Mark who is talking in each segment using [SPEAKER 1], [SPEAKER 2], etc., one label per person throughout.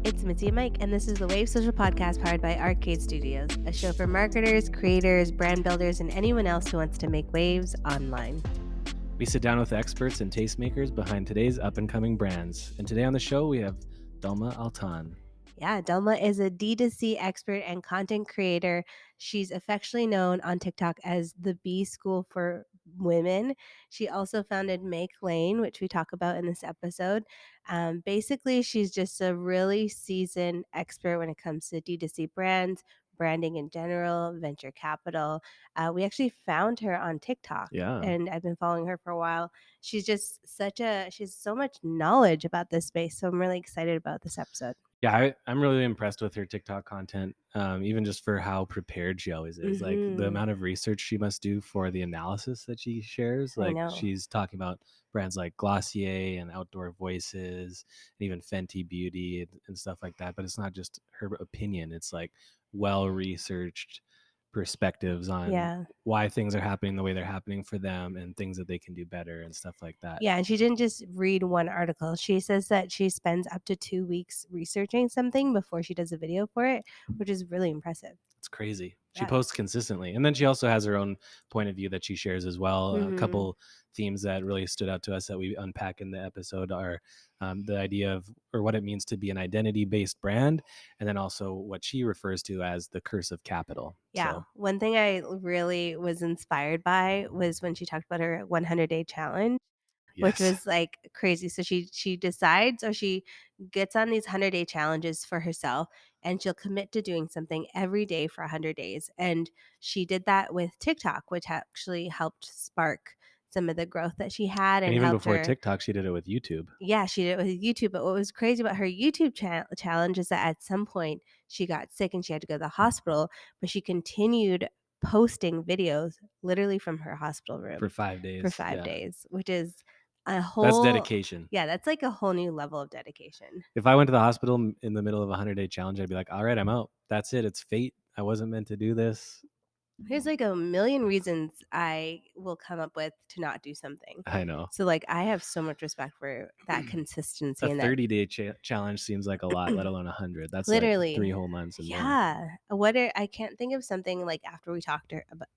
[SPEAKER 1] It's Mitzi and Mike, and this is the Wave Social Podcast powered by Arcade Studios, a show for marketers, creators, brand builders, and anyone else who wants to make waves online.
[SPEAKER 2] We sit down with experts and tastemakers behind today's up-and-coming brands. And today on the show, we have Dulma Altan.
[SPEAKER 1] Yeah, Dulma is a D2C expert and content creator. She's affectionately known on TikTok as the B School for Women. She also founded Makelane, which we talk about in this episode. Basically, she's just a really seasoned expert when it comes to D2C brands, branding in general, venture capital. We actually found her on TikTok.
[SPEAKER 2] Yeah.
[SPEAKER 1] And I've been following her for a while. She's just she's so much knowledge about this space. So I'm really excited about this episode.
[SPEAKER 2] Yeah, I'm really impressed with her TikTok content, even just for how prepared she always is. Like the amount of research she must do for the analysis that she shares.
[SPEAKER 1] I
[SPEAKER 2] Like
[SPEAKER 1] know.
[SPEAKER 2] she's talking about brands like Glossier and Outdoor Voices and even Fenty Beauty and stuff like that. But it's not just her opinion. It's like well-researched perspectives on why things are happening the way they're happening for them and things that they can do better and stuff like that.
[SPEAKER 1] Yeah, and she didn't just read one article. She says that she spends up to 2 weeks researching something before she does a video for it, which is really impressive.
[SPEAKER 2] It's crazy. She
[SPEAKER 1] Yeah.
[SPEAKER 2] posts consistently. And then she also has her own point of view that she shares as well. A couple themes that really stood out to us that we unpack in the episode are the idea of, or what it means to be an identity-based brand, and then also what she refers to as the curse of capital.
[SPEAKER 1] Yeah.
[SPEAKER 2] So,
[SPEAKER 1] one thing I really was inspired by was when she talked about her 100-day challenge. Which was like crazy. So she decides, or she gets on these 100-day challenges for herself, and she'll commit to doing something every day for 100 days. And she did that with TikTok, which actually helped spark some of the growth that she had.
[SPEAKER 2] And even
[SPEAKER 1] helped
[SPEAKER 2] before
[SPEAKER 1] her.
[SPEAKER 2] TikTok, she did it with YouTube.
[SPEAKER 1] Yeah, she did it with YouTube. But what was crazy about her YouTube challenge is that at some point she got sick and she had to go to the hospital, but she continued posting videos literally from her hospital room
[SPEAKER 2] For 5 days.
[SPEAKER 1] for 5 days, which is a whole.
[SPEAKER 2] That's dedication.
[SPEAKER 1] Yeah, that's like a whole new level of dedication.
[SPEAKER 2] If I went to the hospital in the middle of a 100-day challenge, I'd be like, all right, I'm out. That's it. It's fate. I wasn't meant to do this.
[SPEAKER 1] There's like a million reasons I will come up with to not do something.
[SPEAKER 2] I know.
[SPEAKER 1] So like I have so much respect for that consistency.
[SPEAKER 2] A 30-day challenge seems like a lot, let alone 100. That's
[SPEAKER 1] literally
[SPEAKER 2] like 3 whole months. And
[SPEAKER 1] I can't think of something like after we talked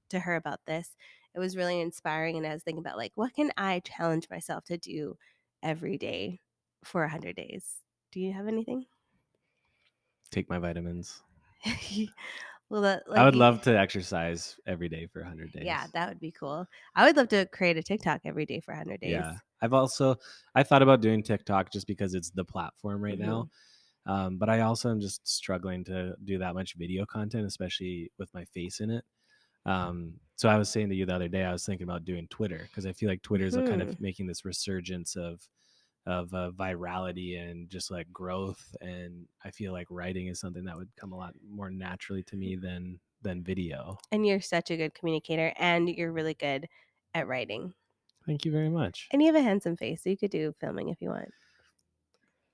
[SPEAKER 1] to her about this. It was really inspiring, and I was thinking about like, what can I challenge myself to do every day for 100 days? Do you have anything?
[SPEAKER 2] Take my vitamins.
[SPEAKER 1] Well,
[SPEAKER 2] I would love to exercise every day for 100 days.
[SPEAKER 1] Yeah, that would be cool. I would love to create a TikTok every day for 100 days.
[SPEAKER 2] Yeah. I thought about doing TikTok just because it's the platform right now. But I also am just struggling to do that much video content, especially with my face in it. So I was saying to you the other day, I was thinking about doing Twitter because I feel like Twitter is kind of making this resurgence of virality and just like growth. And I feel like writing is something that would come a lot more naturally to me than video.
[SPEAKER 1] And you're such a good communicator, and you're really good at writing.
[SPEAKER 2] Thank you very much.
[SPEAKER 1] And you have a handsome face, so you could do filming if you want.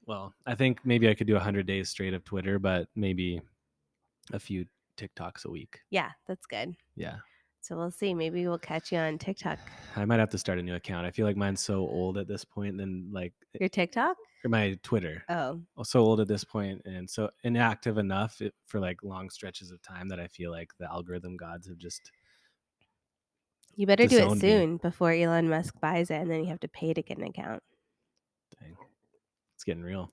[SPEAKER 2] Well, I think maybe I could do 100 days straight of Twitter, but maybe a few TikToks a week.
[SPEAKER 1] Yeah, that's good.
[SPEAKER 2] Yeah.
[SPEAKER 1] So we'll see. Maybe we'll catch you on TikTok.
[SPEAKER 2] I might have to start a new account. I feel like mine's so old at this point. Then like
[SPEAKER 1] your TikTok
[SPEAKER 2] or my Twitter.
[SPEAKER 1] Oh,
[SPEAKER 2] so old at this point and so inactive enough for like long stretches of time that I feel like the algorithm gods have just.
[SPEAKER 1] You better do it soon before Elon Musk buys it, and then you have to pay to get an account.
[SPEAKER 2] Dang. It's getting real.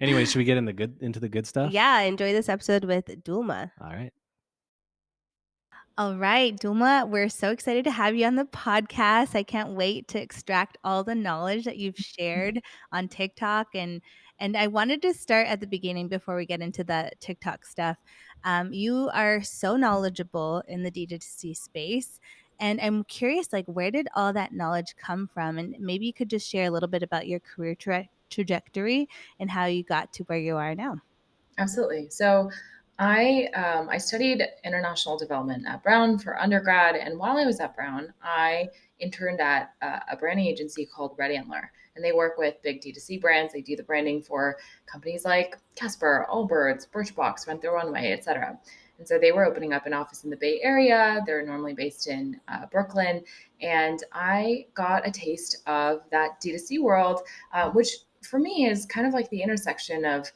[SPEAKER 2] Anyway, should we get into the good stuff?
[SPEAKER 1] Yeah, enjoy this episode with Dulma.
[SPEAKER 2] All right.
[SPEAKER 1] All right, Dulma, we're so excited to have you on the podcast. I can't wait to extract all the knowledge that you've shared on TikTok. And I wanted to start at the beginning before we get into the TikTok stuff. You are so knowledgeable in the D2C space. And I'm curious, like, where did all that knowledge come from? And maybe you could just share a little bit about your career trajectory and how you got to where you are now.
[SPEAKER 3] Absolutely. So I studied international development at Brown for undergrad. And while I was at Brown, I interned at a branding agency called Red Antler. And they work with big D2C brands. They do the branding for companies like Casper, Allbirds, Birchbox, Rent the Runway, etc. And so they were opening up an office in the Bay Area. They're normally based in Brooklyn. And I got a taste of that D2C world, which for me is kind of like the intersection of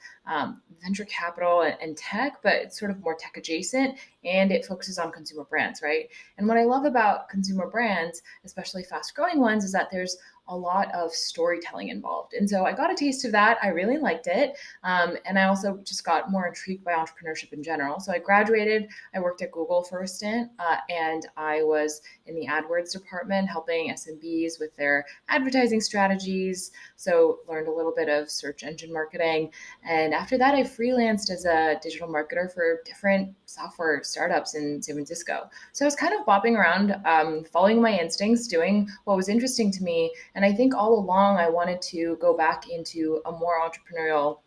[SPEAKER 3] venture capital and tech, but it's sort of more tech adjacent, and it focuses on consumer brands, right? And what I love about consumer brands, especially fast growing ones, is that there's a lot of storytelling involved. And so I got a taste of that. I really liked it. And I also just got more intrigued by entrepreneurship in general. So I graduated, I worked at Google for a stint, and I was in the AdWords department helping SMBs with their advertising strategies. So learned a little bit of search engine marketing. And after that, I freelanced as a digital marketer for different software startups in San Francisco. So I was kind of bopping around, following my instincts, doing what was interesting to me. And I think all along I wanted to go back into a more entrepreneurial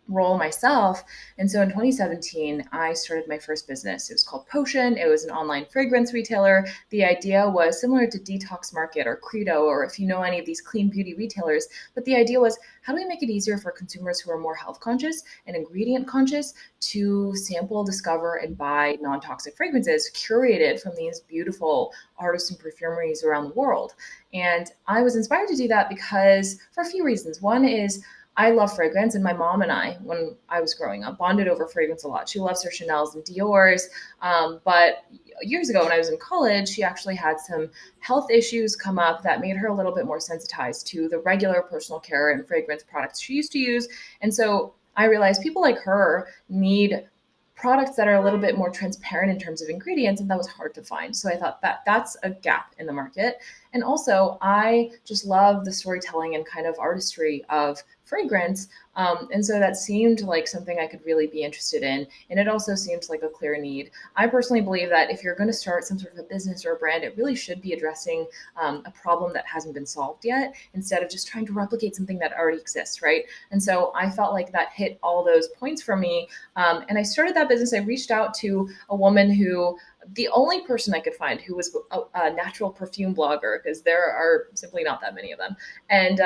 [SPEAKER 3] role myself. And so in 2017, I started my first business. It was called Potion. It was an online fragrance retailer. The idea was similar to Detox Market or Credo, or if you know any of these clean beauty retailers. But the idea was, how do we make it easier for consumers who are more health conscious and ingredient conscious to sample, discover, and buy non-toxic fragrances curated from these beautiful artisan perfumeries around the world? And I was inspired to do that because for a few reasons. One is I love fragrance, and my mom and I, when I was growing up, bonded over fragrance a lot. She loves her Chanel's and Dior's, but years ago when I was in college, she actually had some health issues come up that made her a little bit more sensitized to the regular personal care and fragrance products she used to use. And so I realized people like her need products that are a little bit more transparent in terms of ingredients, and that was hard to find. So I thought that that's a gap in the market. And also, I just love the storytelling and kind of artistry of fragrance. And so that seemed like something I could really be interested in. And it also seems like a clear need. I personally believe that if you're going to start some sort of a business or a brand, it really should be addressing a problem that hasn't been solved yet, instead of just trying to replicate something that already exists, right? And so I felt like that hit all those points for me. And I started that business. I reached out to a woman who, the only person I could find who was a natural perfume blogger, because there are simply not that many of them. And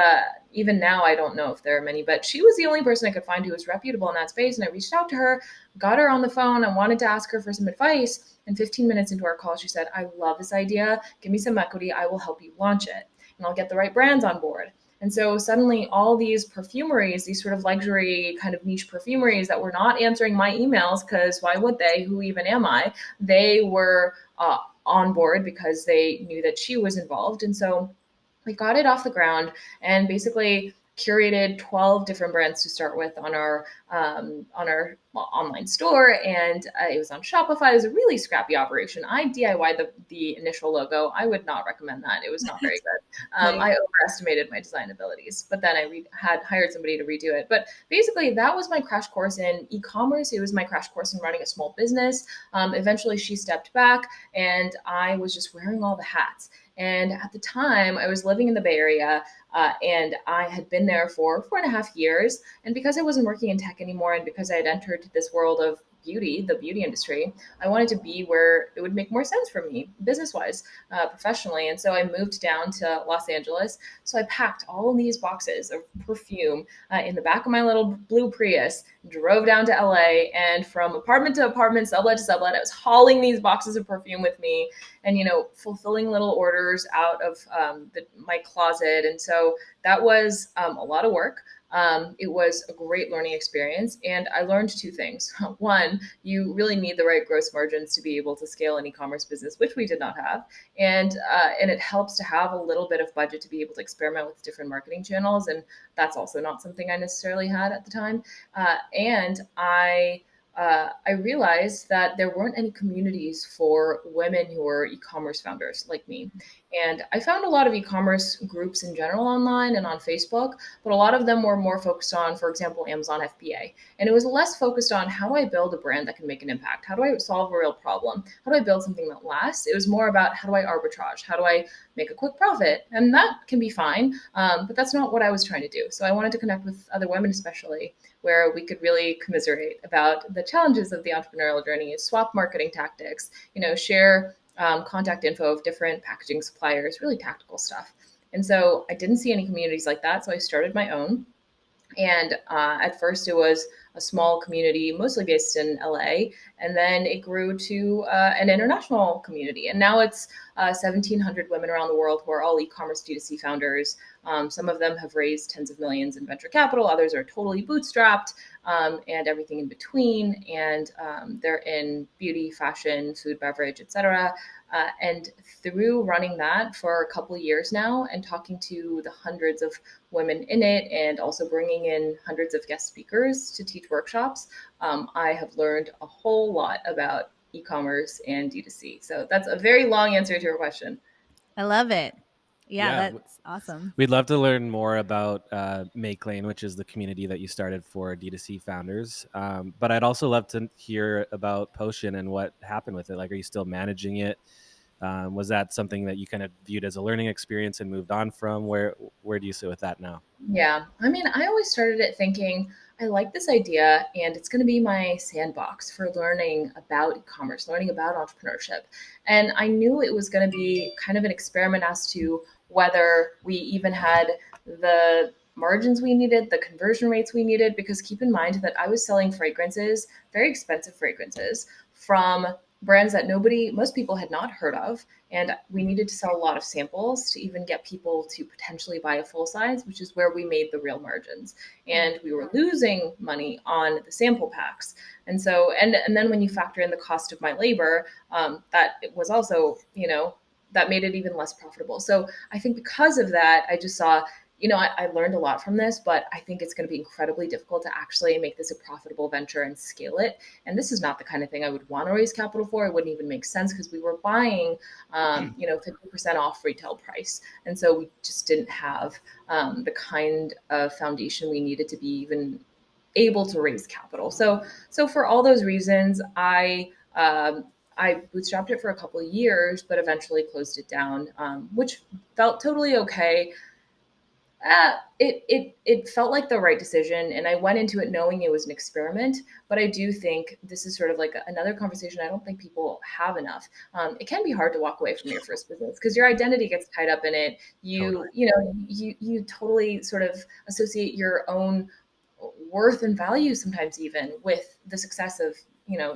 [SPEAKER 3] even now, I don't know if there are many, but she was the only person I could find who was reputable in that space. And I reached out to her, got her on the phone, and wanted to ask her for some advice. And 15 minutes into our call, she said, I love this idea. Give me some equity. I will help you launch it, and I'll get the right brands on board. And so suddenly all these perfumeries, these sort of luxury kind of niche perfumeries that were not answering my emails, because why would they? Who even am I? They were on board because they knew that she was involved. And so we got it off the ground and basically curated 12 different brands to start with on our online store, and it was on Shopify. It was a really scrappy operation. I DIY'd the initial logo. I would not recommend that. It was not very good. I overestimated my design abilities, but then I had hired somebody to redo it. But basically, that was my crash course in e-commerce. It was my crash course in running a small business. Eventually, she stepped back, and I was just wearing all the hats. And at the time, I was living in the Bay Area, and I had been there for 4.5 years. And because I wasn't working in tech anymore, and because I had entered this world of beauty, the beauty industry, I wanted to be where it would make more sense for me business-wise, professionally. And so I moved down to Los Angeles. So I packed all of these boxes of perfume in the back of my little blue Prius, drove down to LA, and from apartment to apartment, sublet to sublet, I was hauling these boxes of perfume with me, and fulfilling little orders out of my closet. And so that was a lot of work. It was a great learning experience, and I learned two things. One, you really need the right gross margins to be able to scale an e-commerce business, which we did not have, and it helps to have a little bit of budget to be able to experiment with different marketing channels, and that's also not something I necessarily had at the time. And I realized that there weren't any communities for women who were e-commerce founders like me. And I found a lot of e-commerce groups in general online and on Facebook, but a lot of them were more focused on, for example, Amazon FBA. And it was less focused on how do I build a brand that can make an impact? How do I solve a real problem? How do I build something that lasts? It was more about how do I arbitrage? How do I make a quick profit? And that can be fine, but that's not what I was trying to do. So I wanted to connect with other women, especially, where we could really commiserate about the challenges of the entrepreneurial journey, swap marketing tactics, share contact info of different packaging suppliers, really tactical stuff. And so I didn't see any communities like that. So I started my own. And at first it was a small community, mostly based in LA. And then it grew to an international community. And now it's 1,700 women around the world who are all e-commerce D2C founders. Some of them have raised tens of millions in venture capital. Others are totally bootstrapped, and everything in between. And they're in beauty, fashion, food, beverage, etc. And through running that for a couple of years now and talking to the hundreds of women in it and also bringing in hundreds of guest speakers to teach workshops, I have learned a whole lot about e-commerce and D2C. So that's a very long answer to your question.
[SPEAKER 1] I love it. Yeah,
[SPEAKER 2] Yeah,
[SPEAKER 1] that's awesome.
[SPEAKER 2] we'd love to learn more about Makelane, which is the community that you started for D2C founders. But I'd also love to hear about Potion and what happened with it. Like, are you still managing it? Was that something that you kind of viewed as a learning experience and moved on from? Where do you sit with that now?
[SPEAKER 3] Yeah. I mean, I always started it thinking, I like this idea and it's going to be my sandbox for learning about e-commerce, learning about entrepreneurship. And I knew it was going to be kind of an experiment as to whether we even had the margins we needed, the conversion rates we needed, because keep in mind that I was selling fragrances, very expensive fragrances from brands that most people had not heard of. And we needed to sell a lot of samples to even get people to potentially buy a full size, which is where we made the real margins. And we were losing money on the sample packs. And so, and then when you factor in the cost of my labor, that it was also, that made it even less profitable. So I think because of that, I just saw, I learned a lot from this, but I think it's going to be incredibly difficult to actually make this a profitable venture and scale it. And this is not the kind of thing I would want to raise capital for. It wouldn't even make sense because we were buying, 50% off retail price. And so we just didn't have the kind of foundation we needed to be even able to raise capital. So for all those reasons, I bootstrapped it for a couple of years, but eventually closed it down, which felt totally okay. It felt like the right decision, and I went into it knowing it was an experiment. But I do think this is sort of like another conversation I don't think people have enough. It can be hard to walk away from your first business because your identity gets tied up in it.
[SPEAKER 2] Totally.
[SPEAKER 3] You totally sort of associate your own worth and value sometimes even with the success of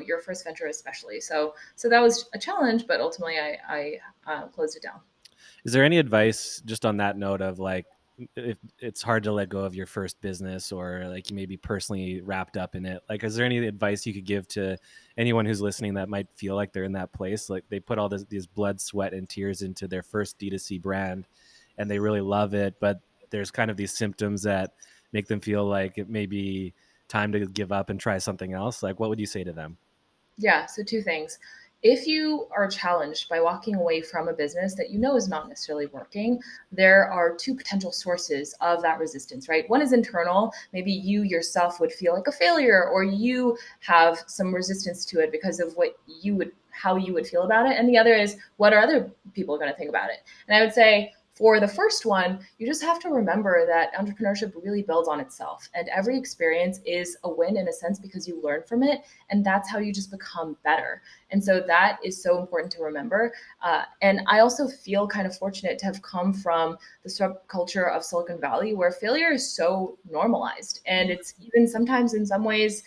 [SPEAKER 3] your first venture, especially. So that was a challenge, but ultimately I closed it down.
[SPEAKER 2] Is there any advice just on that note of like, if it's hard to let go of your first business or like you may be personally wrapped up in it, like is there any advice you could give to anyone who's listening that might feel like they're in that place, like they put all these blood, sweat, and tears into their first D2C brand and they really love it, but there's kind of these symptoms that make them feel like it may be time to give up and try something else? Like, what would you say to them?
[SPEAKER 3] Yeah, so two things. If you are challenged by walking away from a business that you know is not necessarily working, there are two potential sources of that resistance, right? One is internal. Maybe you yourself would feel like a failure, or you have some resistance to it because of how you would feel about it. And the other is, what are other people going to think about it? And I would say, for the first one, you just have to remember that entrepreneurship really builds on itself. And every experience is a win in a sense because you learn from it. And that's how you just become better. And so that is so important to remember. And I also feel kind of fortunate to have come from the subculture of Silicon Valley where failure is so normalized. And it's even sometimes in some ways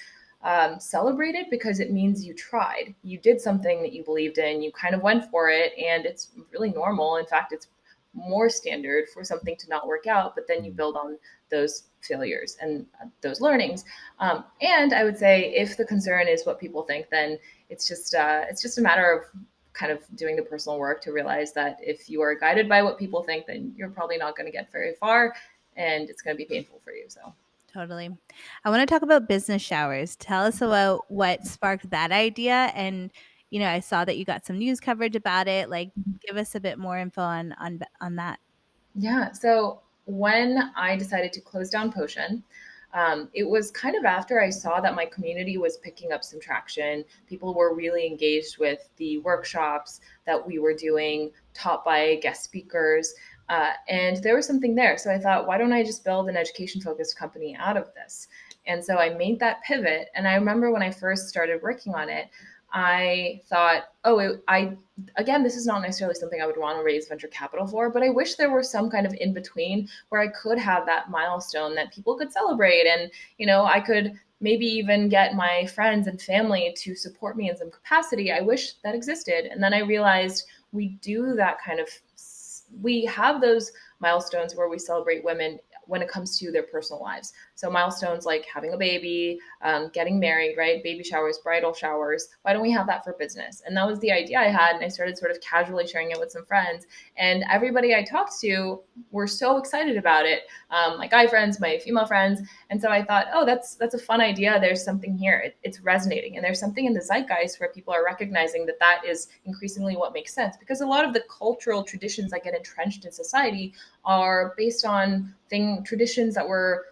[SPEAKER 3] celebrated because it means you tried. You did something that you believed in, you kind of went for it, and it's really normal. In fact, it's more standard for something to not work out, but then you build on those failures and those learnings. And I would say if the concern is what people think, then it's just a matter of kind of doing the personal work to realize that if you are guided by what people think, then you're probably not going to get very far, and it's going to be painful for you. So.
[SPEAKER 1] Totally. I want to talk about business showers. Tell us about what sparked that idea. And, I saw that you got some news coverage about it. Like, give us a bit more info on that.
[SPEAKER 3] Yeah. So when I decided to close down Potion, it was kind of after I saw that my community was picking up some traction. People were really engaged with the workshops that we were doing, taught by guest speakers. And there was something there. So I thought, why don't I just build an education focused company out of this? And so I made that pivot. And I remember when I first started working on it, I thought, again, this is not necessarily something I would want to raise venture capital for, but I wish there were some kind of in between where I could have that milestone that people could celebrate. And, I could maybe even get my friends and family to support me in some capacity. I wish that existed. And then I realized we have those milestones where we celebrate women when it comes to their personal lives. So milestones like having a baby, getting married, right? Baby showers, bridal showers. Why don't we have that for business? And that was the idea I had. And I started sort of casually sharing it with some friends. And everybody I talked to were so excited about it. My guy friends, my female friends. And so I thought, oh, that's a fun idea. There's something here. It's resonating. And there's something in the zeitgeist where people are recognizing that is increasingly what makes sense. Because a lot of the cultural traditions that get entrenched in society are based on traditions that were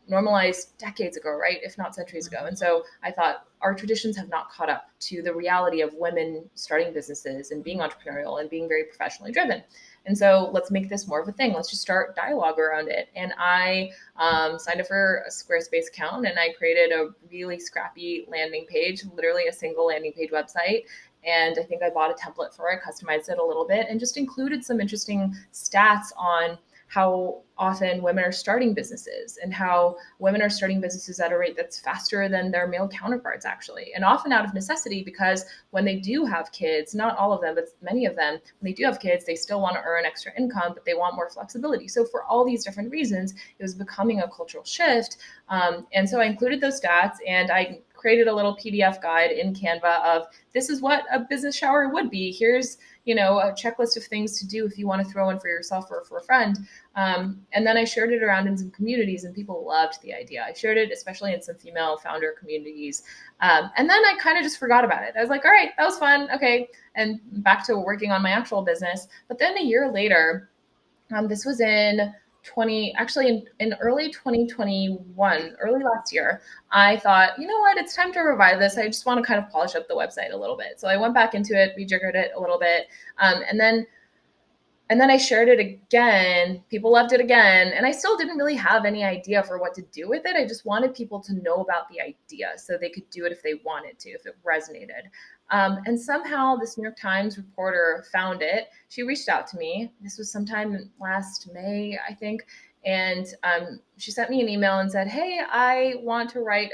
[SPEAKER 3] normalized decades ago, right? If not centuries ago. And so I thought our traditions have not caught up to the reality of women starting businesses and being entrepreneurial and being very professionally driven. And so let's make this more of a thing. Let's just start dialogue around it. And I signed up for a Squarespace account and I created a really scrappy landing page, literally a single landing page website. And I think I bought a template for it, customized it a little bit, and just included some interesting stats on how often women are starting businesses and how women are starting businesses at a rate that's faster than their male counterparts, actually. And often out of necessity, because when they do have kids, not all of them, but many of them, when they do have kids, they still want to earn extra income, but they want more flexibility. So for all these different reasons, it was becoming a cultural shift. And so I included those stats and I created a little PDF guide in Canva of this is what a business shower would be. Here's, a checklist of things to do if you want to throw one for yourself or for a friend. And then I shared it around in some communities and people loved the idea. I shared it, especially in some female founder communities. And then I kind of just forgot about it. I was like, all right, that was fun. Okay. And back to working on my actual business. But then a year later, this was in in early 2021, early last year, I thought, you know what, it's time to revive this. I just want to kind of polish up the website a little bit. So I went back into it, rejiggered it a little bit. And then I shared it again. People loved it again. And I still didn't really have any idea for what to do with it. I just wanted people to know about the idea so they could do it if they wanted to, if it resonated. And somehow this New York Times reporter found it. She reached out to me. This was sometime last May, I think. And she sent me an email and said, hey, I want to write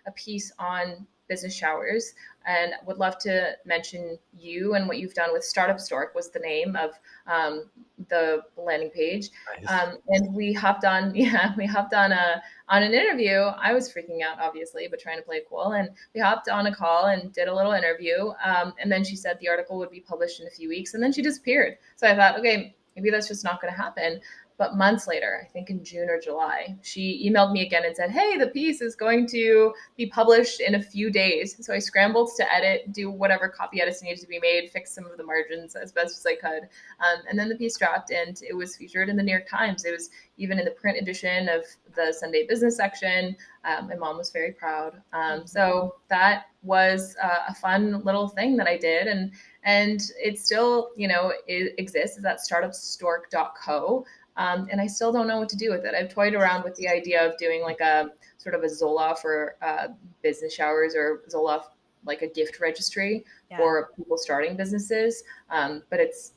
[SPEAKER 3] a piece on business showers and would love to mention you and what you've done with Startup Stork was the name of the landing page.
[SPEAKER 2] Nice.
[SPEAKER 3] And we hopped on an interview. I was freaking out, obviously, but trying to play cool. And we hopped on a call and did a little interview. And then she said the article would be published in a few weeks, and then she disappeared. So I thought, okay, maybe that's just not going to happen. But months later, I think in June or July, she emailed me again and said, hey, the piece is going to be published in a few days. So I scrambled to edit, do whatever copy edits needed to be made, fix some of the margins as best as I could. And then the piece dropped and it was featured in the New York Times. It was even in the print edition of the Sunday business section. My mom was very proud. So that was a fun little thing that I did. And it still, it exists. It's at startupstork.co. And I still don't know what to do with it. I've toyed around with the idea of doing like a sort of a Zola for business showers or Zola like a gift registry for people starting businesses. But it's,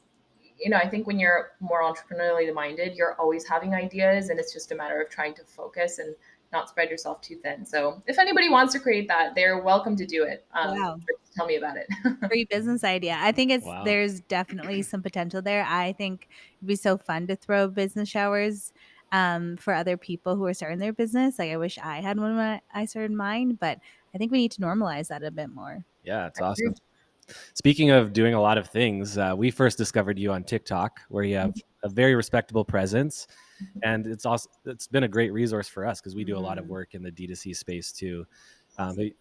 [SPEAKER 3] I think when you're more entrepreneurially minded, you're always having ideas and it's just a matter of trying to focus and not spread yourself too thin. So if anybody wants to create that, they're welcome to do it.
[SPEAKER 1] Wow.
[SPEAKER 3] Tell me about it.
[SPEAKER 1] Free business idea. I think
[SPEAKER 2] Wow.
[SPEAKER 1] there's definitely some potential there. I think it'd be so fun to throw business showers for other people who are starting their business. Like I wish I had one when I started mine, but I think we need to normalize that a bit more.
[SPEAKER 2] Yeah, it's awesome. Speaking of doing a lot of things, we first discovered you on TikTok, where you have a very respectable presence, and it's been a great resource for us because we do a lot of work in the D2C space too.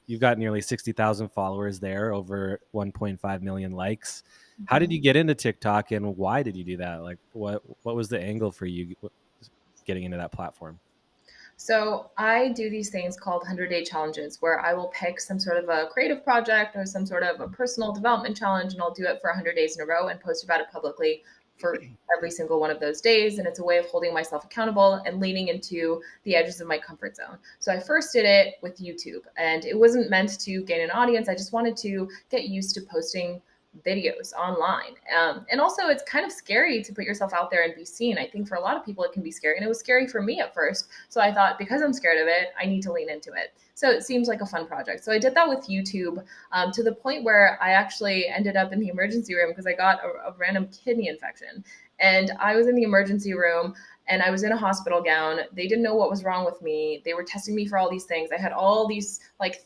[SPEAKER 2] You've got nearly 60,000 followers there, over 1.5 million likes. How did you get into TikTok, and why did you do that? Like, what was the angle for you getting into that platform?
[SPEAKER 3] So I do these things called 100-day challenges where I will pick some sort of a creative project or some sort of a personal development challenge, and I'll do it for 100 days in a row and post about it publicly for every single one of those days. And it's a way of holding myself accountable and leaning into the edges of my comfort zone. So I first did it with YouTube, and it wasn't meant to gain an audience. I just wanted to get used to posting videos online. And also, it's kind of scary to put yourself out there and be seen. I think for a lot of people, it can be scary. And it was scary for me at first. So I thought, because I'm scared of it, I need to lean into it. So it seems like a fun project. So I did that with YouTube, to the point where I actually ended up in the emergency room because I got a random kidney infection. And I was in the emergency room and I was in a hospital gown. They didn't know what was wrong with me. They were testing me for all these things. I had all these like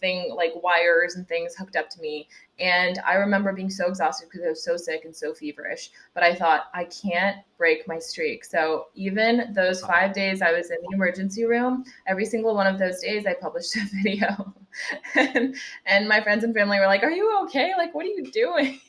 [SPEAKER 3] wires and things hooked up to me. And I remember being so exhausted because I was so sick and so feverish. But I thought, I can't break my streak. So even those 5 days I was in the emergency room, every single one of those days I published a video. and my friends and family were like, "Are you okay? Like, what are you doing?"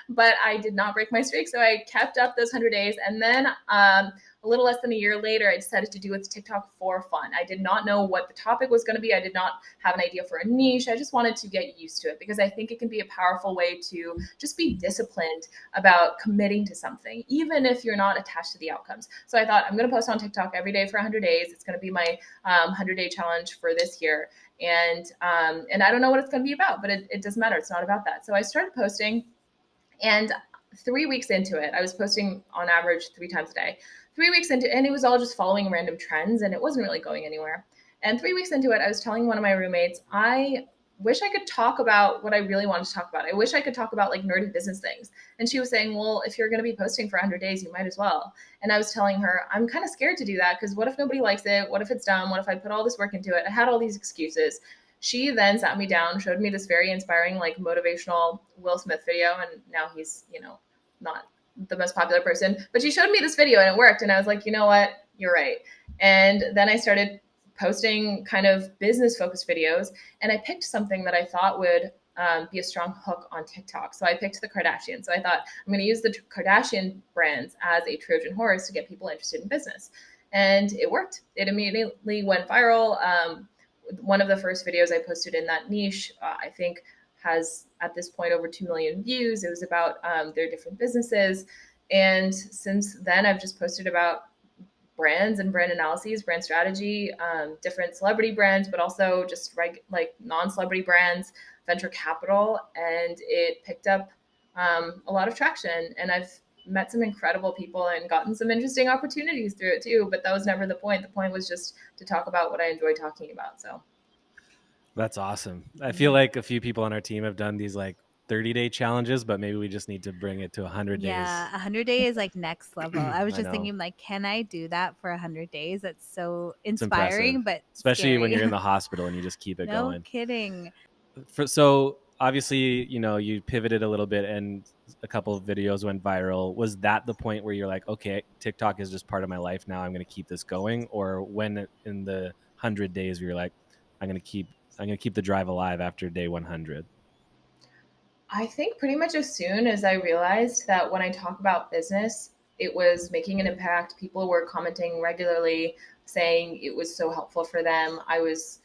[SPEAKER 3] But I did not break my streak. So I kept up those 100 days. And then a little less than a year later, I decided to do with TikTok for fun. I did not know what the topic was going to be. I did not have an idea for a niche. I just wanted to get used to it because I think it can be a powerful way to just be disciplined about committing to something, even if you're not attached to the outcomes. So I thought, I'm going to post on TikTok every day for 100 days. It's going to be my 100-day challenge for this year. And I don't know what it's going to be about, but it doesn't matter. It's not about that. So I started posting, and 3 weeks into it, I was posting on average 3 times a day. 3 weeks into, and it was all just following random trends, and it wasn't really going anywhere. And 3 weeks into it, I was telling one of my roommates, I wish I could talk about what I really wanted to talk about. I wish I could talk about like nerdy business things. And she was saying, well, if you're going to be posting for 100 days, you might as well. And I was telling her, I'm kind of scared to do that because what if nobody likes it? What if it's dumb? What if I put all this work into it? I had all these excuses. She then sat me down, showed me this very inspiring, like motivational Will Smith video. And now he's, not the most popular person, but she showed me this video and it worked. And I was like, you know what? You're right. And then I started posting kind of business focused videos, and I picked something that I thought would be a strong hook on TikTok. So I picked the Kardashians. So I thought, I'm going to use the Kardashian brands as a Trojan horse to get people interested in business. And it worked. It immediately went viral. One of the first videos I posted in that niche, I think, has at this point over 2 million views. It was about their different businesses. And since then, I've just posted about brands and brand analyses, brand strategy, different celebrity brands, but also just like non-celebrity brands, venture capital. And it picked up a lot of traction. And I've met some incredible people and gotten some interesting opportunities through it too. But that was never the point. The point was just to talk about what I enjoy talking about. So
[SPEAKER 2] That's awesome. I feel like a few people on our team have done these like 30-day challenges, but maybe we just need to bring it to 100
[SPEAKER 1] Yeah,
[SPEAKER 2] days.
[SPEAKER 1] 100 days is like next level. I was
[SPEAKER 2] I
[SPEAKER 1] just
[SPEAKER 2] know.
[SPEAKER 1] thinking, like, can I do that for 100 days? That's so
[SPEAKER 2] It's impressive,
[SPEAKER 1] inspiring, but
[SPEAKER 2] especially when
[SPEAKER 1] scary.
[SPEAKER 2] you're in the hospital and you just keep it
[SPEAKER 1] No
[SPEAKER 2] going.
[SPEAKER 1] kidding.
[SPEAKER 2] So obviously, you pivoted a little bit and a couple of videos went viral. Was that the point where you're like, okay, TikTok is just part of my life now, I'm going to keep this going? Or when in the 100 days where you're like, I'm going to keep the drive alive after day 100?
[SPEAKER 3] I think pretty much as soon as I realized that when I talk about business, it was making an impact. People were commenting regularly, saying it was so helpful for them. I was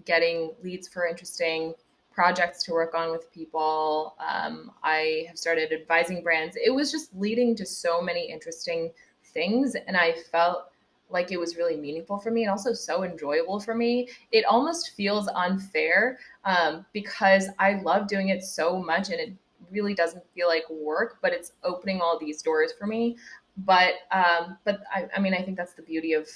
[SPEAKER 3] getting leads for interesting projects to work on with people. I have started advising brands. It was just leading to so many interesting things. And I felt like it was really meaningful for me and also so enjoyable for me. It almost feels unfair because I love doing it so much and it really doesn't feel like work, but it's opening all these doors for me. But I think that's the beauty of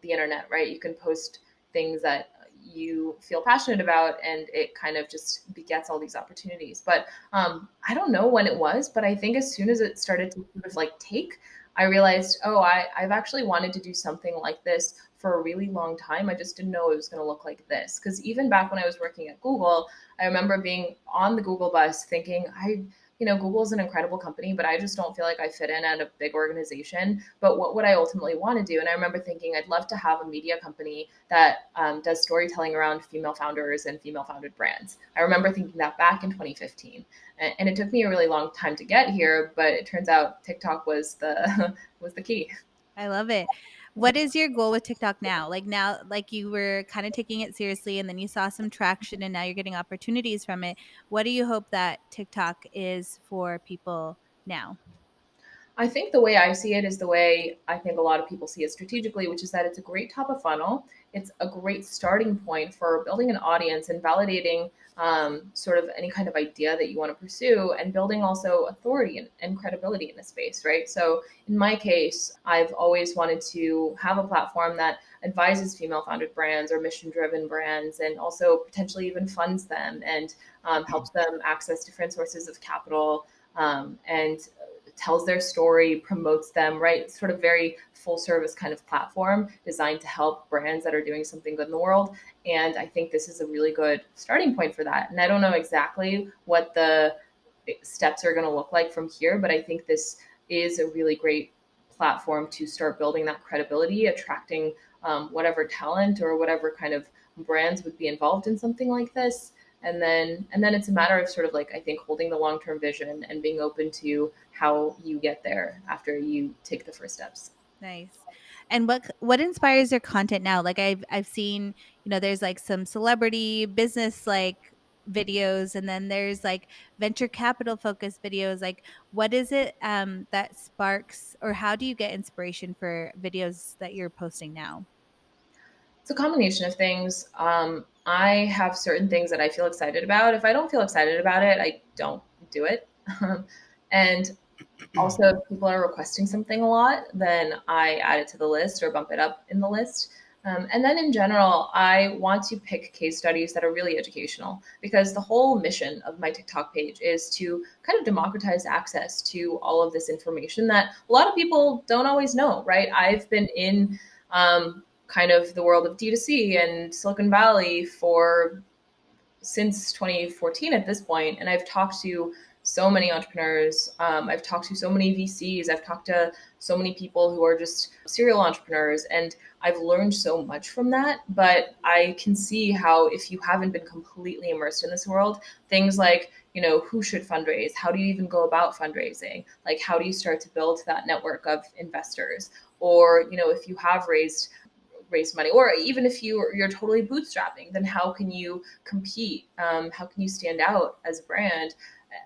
[SPEAKER 3] the internet, right? You can post things that you feel passionate about and it kind of just begets all these opportunities. But I don't know when it was, but I think as soon as it started to sort of like take, I realized, I've actually wanted to do something like this for a really long time. I just didn't know it was going to look like this. Because even back when I was working at Google, I remember being on the Google bus thinking, Google is an incredible company, but I just don't feel like I fit in at a big organization. But what would I ultimately want to do? And I remember thinking I'd love to have a media company that does storytelling around female founders and female founded brands. I remember thinking that back in 2015. And it took me a really long time to get here, but it turns out TikTok was the was the key.
[SPEAKER 1] I love it. What is your goal with TikTok now? Like now, like you were kind of taking it seriously and then you saw some traction and now you're getting opportunities from it. What do you hope that TikTok is for people now?
[SPEAKER 3] I think the way I see it is the way I think a lot of people see it strategically, which is that it's a great top of funnel. It's a great starting point for building an audience and validating sort of any kind of idea that you want to pursue, and building also authority and credibility in the space, right? So in my case, I've always wanted to have a platform that advises female founded brands or mission driven brands, and also potentially even funds them and helps them access different sources of capital, and tells their story, promotes them, right? Sort of very full service kind of platform designed to help brands that are doing something good in the world. And I think this is a really good starting point for that. And I don't know exactly what the steps are going to look like from here, but I think this is a really great platform to start building that credibility, attracting whatever talent or whatever kind of brands would be involved in something like this. And then it's a matter of sort of like, I think, holding the long-term vision and being open to how you get there after you take the first steps.
[SPEAKER 1] Nice. And what inspires your content now? Like I've seen, there's like some celebrity business like videos, and then there's like venture capital focused videos. Like what is it that sparks, or how do you get inspiration for videos that you're posting now?
[SPEAKER 3] It's a combination of things. I have certain things that I feel excited about. If I don't feel excited about it, I don't do it. And also, if people are requesting something a lot, then I add it to the list or bump it up in the list. And then in general, I want to pick case studies that are really educational, because the whole mission of my TikTok page is to kind of democratize access to all of this information that a lot of people don't always know, right? I've been in kind of the world of D2C and Silicon Valley for since 2014 at this point, and I've talked to so many entrepreneurs. I've talked to so many VCs. I've talked to so many people who are just serial entrepreneurs, and I've learned so much from that. But I can see how, if you haven't been completely immersed in this world, things like, who should fundraise? How do you even go about fundraising? Like, how do you start to build that network of investors? Or, if you have raise money, or even if you're totally bootstrapping, then how can you compete? How can you stand out as a brand?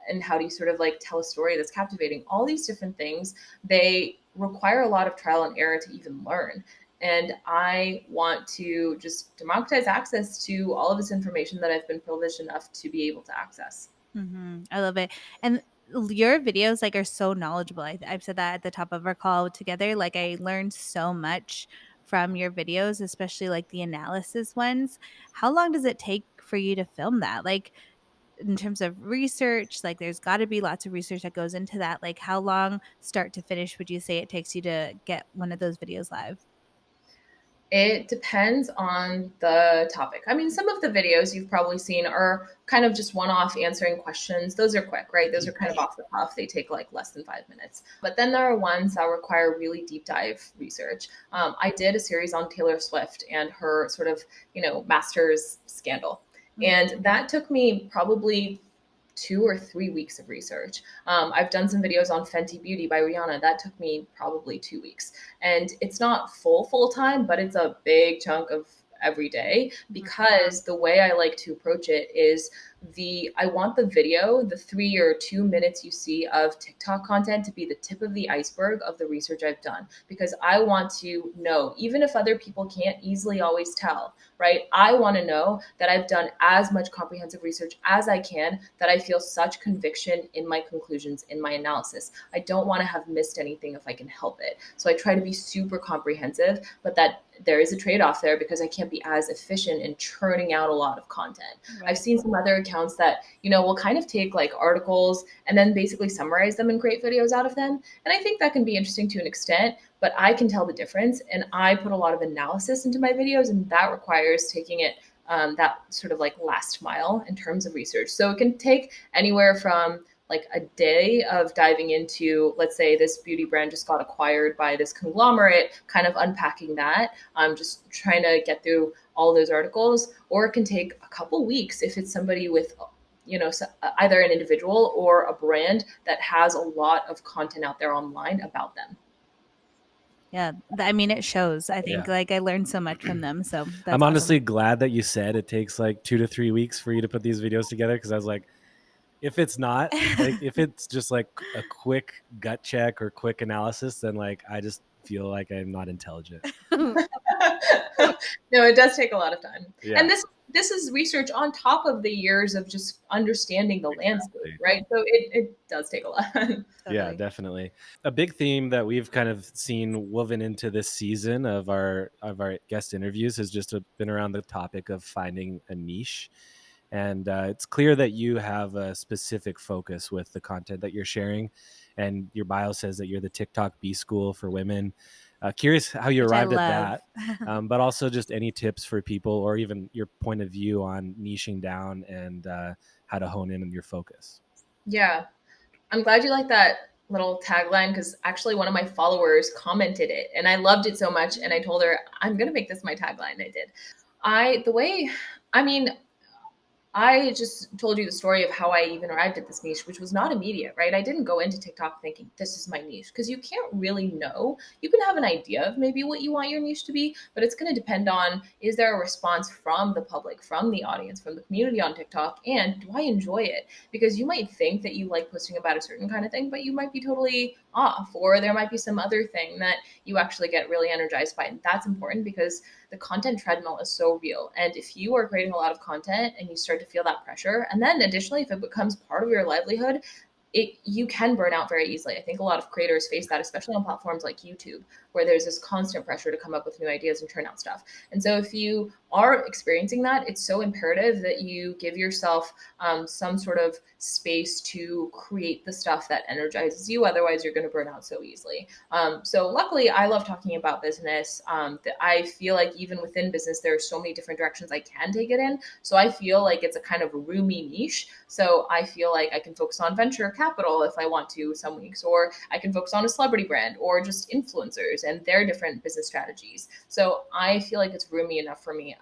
[SPEAKER 3] And how do you sort of like tell a story that's captivating? All these different things, they require a lot of trial and error to even learn. And I want to just democratize access to all of this information that I've been privileged enough to be able to access.
[SPEAKER 1] I love it. And your videos like are so knowledgeable. I've said that at the top of our call together. Like I learned so much from your videos, especially like the analysis ones. How long does it take for you to film that? Like in terms of research, like there's got to be lots of research that goes into that. Like how long start to finish would you say it takes you to get one of those videos live?
[SPEAKER 3] It depends on the topic. I mean, some of the videos you've probably seen are kind of just one off answering questions. Those are quick, right? Those are kind of off the cuff. They take like less than 5 minutes. But then there are ones that require really deep dive research. I did a series on Taylor Swift and her sort of, master's scandal. And that took me probably 2 or 3 weeks of research. I've done some videos on Fenty Beauty by Rihanna. That took me probably 2 weeks. And it's not full time, but it's a big chunk of every day, because the way I like to approach it is I want the video, the 3 or 2 minutes you see of TikTok content, to be the tip of the iceberg of the research I've done, because I want to know, even if other people can't easily always tell, right? I want to know that I've done as much comprehensive research as I can, that I feel such conviction in my conclusions, in my analysis. I don't want to have missed anything if I can help it. So I try to be super comprehensive, but that there is a trade-off there, because I can't be as efficient in churning out a lot of content.
[SPEAKER 1] Right.
[SPEAKER 3] I've seen some other accounts that, will kind of take like articles and then basically summarize them and create videos out of them. And I think that can be interesting to an extent, but I can tell the difference, and I put a lot of analysis into my videos, and that requires taking it that sort of like last mile in terms of research. So it can take anywhere from like a day of diving into, let's say this beauty brand just got acquired by this conglomerate, kind of unpacking that. I'm just trying to get through all those articles, or it can take a couple weeks if it's somebody with, either an individual or a brand that has a lot of content out there online about them.
[SPEAKER 1] Yeah. I mean, it shows. I think
[SPEAKER 2] Yeah.
[SPEAKER 1] like I learned so much from them. So that's
[SPEAKER 2] I'm
[SPEAKER 1] awesome.
[SPEAKER 2] honestly glad that you said it takes like 2 to 3 weeks for you to put these videos together, because I was like, If it's not, like, if it's just like a quick gut check or quick analysis, then like I just feel like I'm not intelligent.
[SPEAKER 3] No, it does take a lot of time.
[SPEAKER 2] Yeah,
[SPEAKER 3] And this is research on top of the years of just understanding the landscape,
[SPEAKER 2] exactly.
[SPEAKER 3] right? So it does take a lot.
[SPEAKER 2] Yeah,
[SPEAKER 1] Totally.
[SPEAKER 2] definitely. A big theme that we've kind of seen woven into this season of our guest interviews has just been around the topic of finding a niche. And it's clear that you have a specific focus with the content that you're sharing. And your bio says that you're the TikTok B School for women. Curious how you
[SPEAKER 1] Which I
[SPEAKER 2] arrived at
[SPEAKER 1] love.
[SPEAKER 2] that, but also just any tips for people or even your point of view on niching down and how to hone in on your focus.
[SPEAKER 3] Yeah. I'm glad you like that little tagline because actually one of my followers commented it and I loved it so much and I told her I'm gonna make this my tagline. I did. I the way I mean I just told you the story of how I even arrived at this niche, which was not immediate, right? I didn't go into TikTok thinking this is my niche because you can't really know. You can have an idea of maybe what you want your niche to be, but it's going to depend on is there a response from the public, from the audience, from the community on TikTok, and do I enjoy it? Because you might think that you like posting about a certain kind of thing, but you might be totally off, or there might be some other thing that you actually get really energized by. And that's important because the content treadmill is so real. And if you are creating a lot of content and you start to feel that pressure, and then additionally, if it becomes part of your livelihood, you can burn out very easily. I think a lot of creators face that, especially on platforms like YouTube, where there's this constant pressure to come up with new ideas and turn out stuff. And so if you are experiencing that, it's so imperative that you give yourself some sort of space to create the stuff that energizes you. Otherwise, you're going to burn out so easily. So luckily, I love talking about business. That I feel like even within business, there are so many different directions I can take it in. So I feel like it's a kind of roomy niche. So I feel like I can focus on venture capital if I want to some weeks, or I can focus on a celebrity brand or just influencers and their different business strategies. So I feel like it's roomy enough for me.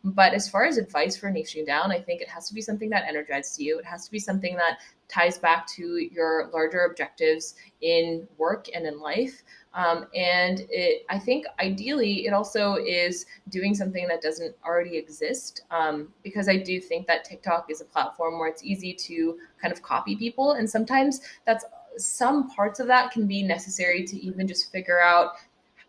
[SPEAKER 3] But as far as advice for niching down, I think it has to be something that energizes you. It has to be something that ties back to your larger objectives in work and in life. I think ideally, it also is doing something that doesn't already exist. Because I do think that TikTok is a platform where it's easy to kind of copy people. And sometimes that's some parts of that can be necessary to even just figure out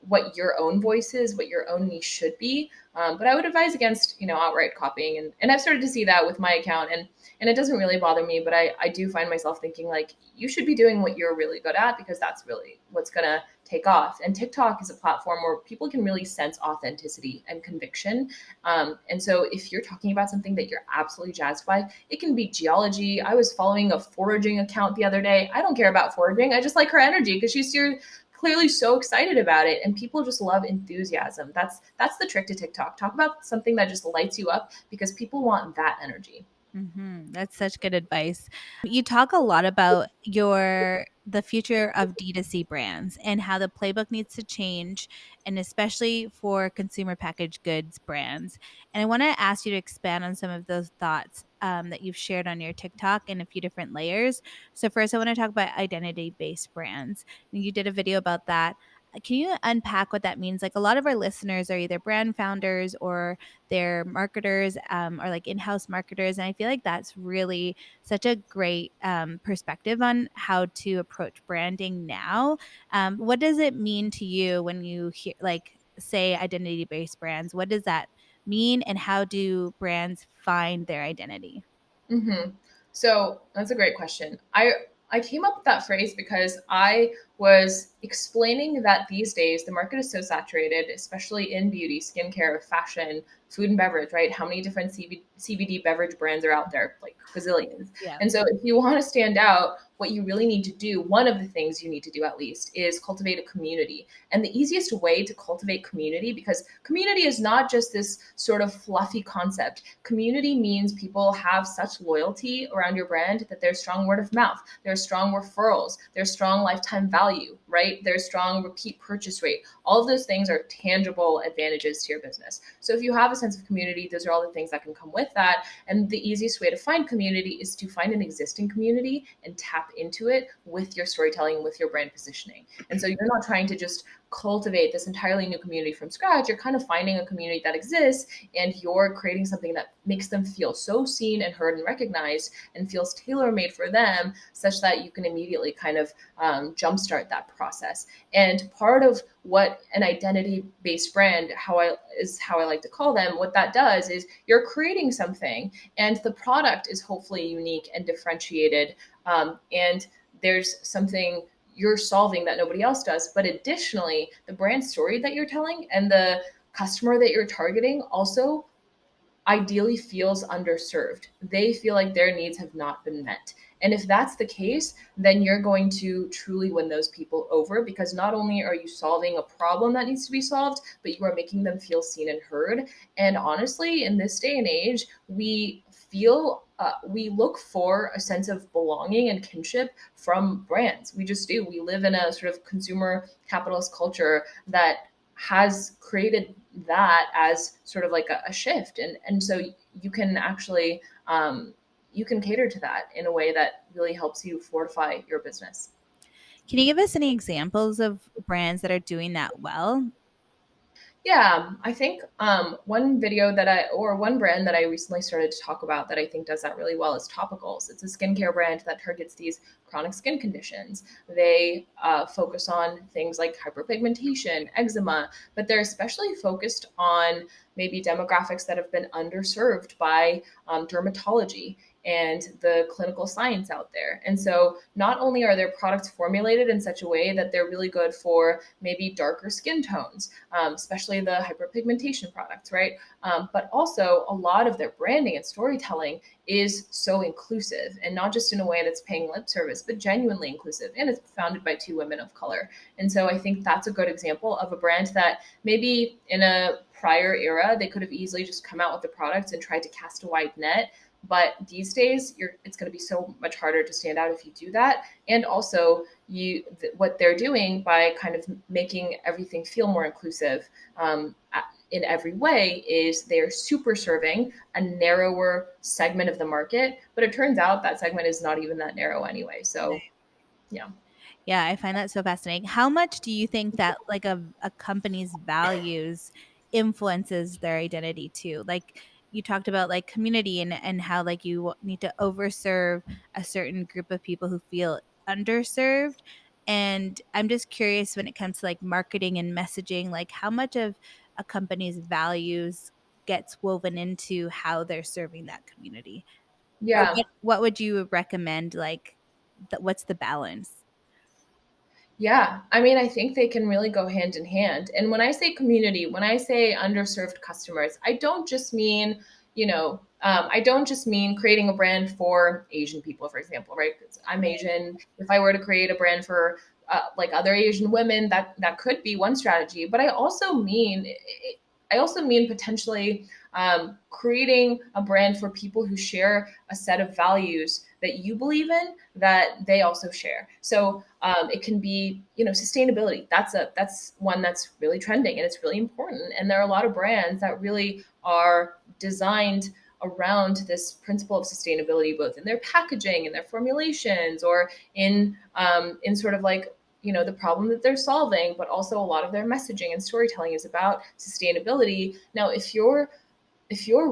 [SPEAKER 3] what your own voice is, what your own niche should be. But I would advise against, outright copying. And I've started to see that with my account, and it doesn't really bother me, but I do find myself thinking like, you should be doing what you're really good at because that's really what's going to take off. And TikTok is a platform where people can really sense authenticity and conviction. And so if you're talking about something that you're absolutely jazzed by, it can be geology. I was following a foraging account the other day. I don't care about foraging. I just like her energy because she's clearly so excited about it, and people just love enthusiasm. That's the trick to TikTok. Talk about something that just lights you up because people want that energy.
[SPEAKER 1] That's such good advice. You talk a lot about the future of D2C brands and how the playbook needs to change, and especially for consumer packaged goods brands. And I want to ask you to expand on some of those thoughts that you've shared on your TikTok in a few different layers. So first, I want to talk about identity-based brands. You did a video about that. Can you unpack what that means? Like, a lot of our listeners are either brand founders or they're marketers, or like in-house marketers, and I feel like that's really such a great perspective on how to approach branding now. What does it mean to you when you hear, like, say, identity-based brands? What does that mean, and how do brands find their identity?
[SPEAKER 3] Mm-hmm. So that's a great question. I came up with that phrase because I was explaining that these days the market is so saturated, especially in beauty, skincare, fashion, food and beverage, right? How many different CBD beverage brands are out there? Like gazillions.
[SPEAKER 1] Yeah.
[SPEAKER 3] And so if you want to stand out, what you really need to do, one of the things you need to do at least, is cultivate a community. And the easiest way to cultivate community, because community is not just this sort of fluffy concept. Community means people have such loyalty around your brand that there's strong word of mouth, there's strong referrals, there's strong lifetime value value, right? Their strong repeat purchase rate. All of those things are tangible advantages to your business. So if you have a sense of community, those are all the things that can come with that. And the easiest way to find community is to find an existing community and tap into it with your storytelling, with your brand positioning. And so you're not trying to just cultivate this entirely new community from scratch. You're kind of finding a community that exists, and you're creating something that makes them feel so seen and heard and recognized and feels tailor-made for them, such that you can immediately kind of jumpstart that process. And part of what an identity-based brand, how I like to call them, what that does is you're creating something, and the product is hopefully unique and differentiated, and there's something you're solving that nobody else does. But additionally, the brand story that you're telling and the customer that you're targeting also ideally feels underserved. They feel like their needs have not been met. And if that's the case, then you're going to truly win those people over, because not only are you solving a problem that needs to be solved, but you are making them feel seen and heard. And honestly, in this day and age, we look for a sense of belonging and kinship from brands. We just do. We live in a sort of consumer capitalist culture that has created that as sort of like a shift. And so you can actually you can cater to that in a way that really helps you fortify your business.
[SPEAKER 1] Can you give us any examples of brands that are doing that well?
[SPEAKER 3] Yeah, I think one one brand that I recently started to talk about that I think does that really well is Topicals. It's a skincare brand that targets these chronic skin conditions. They focus on things like hyperpigmentation, eczema, but they're especially focused on maybe demographics that have been underserved by dermatology and the clinical science out there. And so not only are their products formulated in such a way that they're really good for maybe darker skin tones, especially the hyperpigmentation products, right? But also a lot of their branding and storytelling is so inclusive, and not just in a way that's paying lip service, but genuinely inclusive. And it's founded by two women of color. And so I think that's a good example of a brand that maybe in a prior era, they could have easily just come out with the products and tried to cast a wide net. But these days, it's going to be so much harder to stand out if you do that. And also, what they're doing by kind of making everything feel more inclusive in every way is they're super serving a narrower segment of the market. But it turns out that segment is not even that narrow anyway. So, yeah.
[SPEAKER 1] Yeah, I find that so fascinating. How much do you think that like a company's values influences their identity too? Like you talked about like community and how like you need to overserve a certain group of people who feel underserved. And I'm just curious when it comes to like marketing and messaging, like how much of a company's values gets woven into how they're serving that community? Or
[SPEAKER 3] Yeah.
[SPEAKER 1] what would you recommend like what's the balance?
[SPEAKER 3] Yeah, I mean, I think they can really go hand in hand. And when I say community, when I say underserved customers, I don't just mean, I don't just mean creating a brand for Asian people, for example, right? 'Cause I'm Asian. If I were to create a brand for like other Asian women, that could be one strategy. But I also mean potentially creating a brand for people who share a set of values that you believe in that they also share. So it can be, sustainability. That's one that's really trending and it's really important. And there are a lot of brands that really are designed around this principle of sustainability, both in their packaging and their formulations, or in sort of like the problem that they're solving, but also a lot of their messaging and storytelling is about sustainability. Now, if you're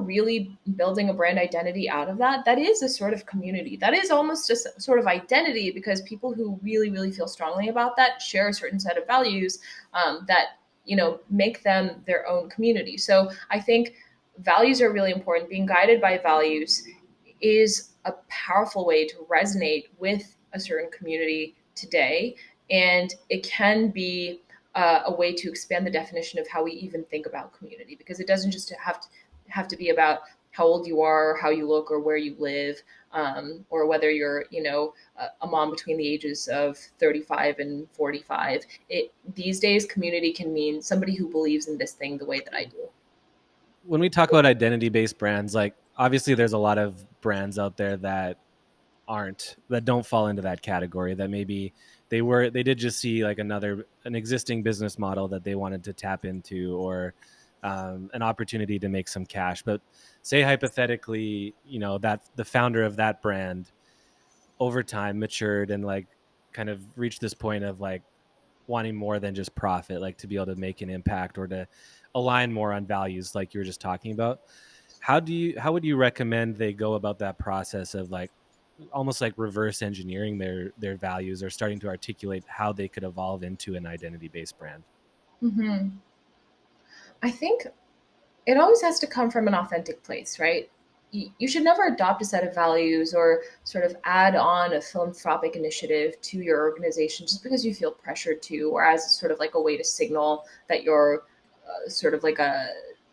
[SPEAKER 3] really building a brand identity out of that, that is a sort of community. That is almost just a sort of identity, because people who really, really feel strongly about that share a certain set of values that make them their own community. So I think values are really important. Being guided by values is a powerful way to resonate with a certain community today, and it can be a way to expand the definition of how we even think about community, because it doesn't just have to be about how old you are, how you look, or where you live, or whether you're, a mom between the ages of 35 and 45. These days, community can mean somebody who believes in this thing the way that I do.
[SPEAKER 2] When we talk about identity-based brands, like obviously there's a lot of brands out there that don't fall into that category, that maybe they did just see like an existing business model that they wanted to tap into, or an opportunity to make some cash. But say hypothetically, that the founder of that brand over time matured and like kind of reached this point of like wanting more than just profit, like to be able to make an impact or to align more on values like you were just talking about. How would you recommend they go about that process of like almost like reverse engineering their values, or starting to articulate how they could evolve into an identity based brand?
[SPEAKER 3] Hmm. I think it always has to come from an authentic place, right? You should never adopt a set of values or sort of add on a philanthropic initiative to your organization just because you feel pressured to, or as sort of like a way to signal that you're sort of like a